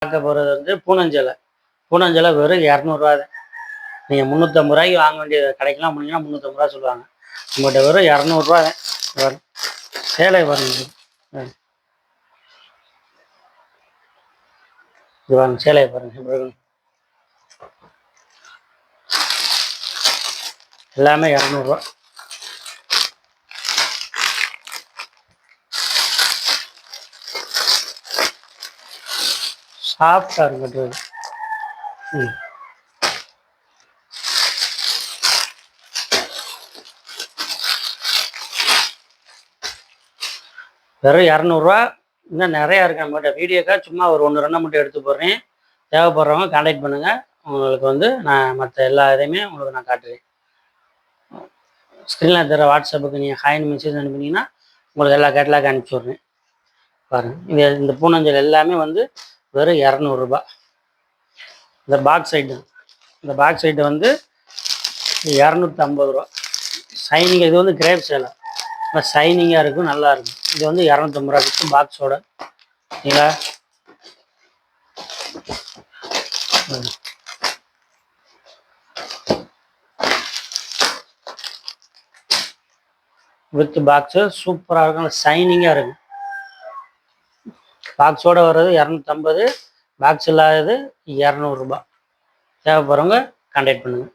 பார்க்க போகிறது வந்து பூனஞ்சலை. பூனஞ்சலை வெறும் இரநூறுவா தான். நீங்கள் 350 ரூபாய்க்கு வாங்க வேண்டிய கடைக்கெல்லாம் போனீங்கன்னா 350 ரூபா சொல்லுவாங்க. உங்கள்கிட்ட வெறும் இரநூறுவா தான். வரும் சேலை பாருங்க. இது வாங்க சேலையை பாருங்க. எல்லாமே இரநூறுவா. சாஃப்டாக இருக்கும். வெறும் இரநூறுவா. இன்னும் நிறையா இருக்குது நம்மகிட்ட. வீடியோக்காக சும்மா ஒரு 1 2 மட்டும் எடுத்து போடுறேன். தேவைப்படுறவங்க கான்டாக்ட் பண்ணுங்கள். உங்களுக்கு வந்து நான் மற்ற எல்லா இதையுமே உங்களுக்கு நான் காட்டுறேன். ஸ்க்ரீனில் தர வாட்ஸ்அப்புக்கு நீங்கள் ஹாய்னு மெசேஜ் அனுப்புனீங்கன்னா உங்களுக்கு எல்லா கேட்டலாக் அனுப்பிச்சி விட்றேன். பாருங்கள், இந்த பூனஞ்சல் எல்லாமே வந்து வெறும் இரநூறுபா. இந்த பாக்ஸ் ஐட்டம் வந்து 250 ரூபா. ஷைனிங். இது வந்து கிரேப் சேலை. நல்லா ஷைனிங்காக இருக்கும், நல்லாயிருக்கும். இது வந்து 250 ரூபா இருக்கும் பாக்ஸோட. சரிங்களா? வித் பாக்ஸு சூப்பராக இருக்கும், ஷைனிங்காக இருக்கும். பாக்ஸோடு வர்றது 250, பாக்ஸ் இல்லாதது 200 ரூபா. தேவைப்படுறவங்க கான்டாக்ட் பண்ணுங்கள்.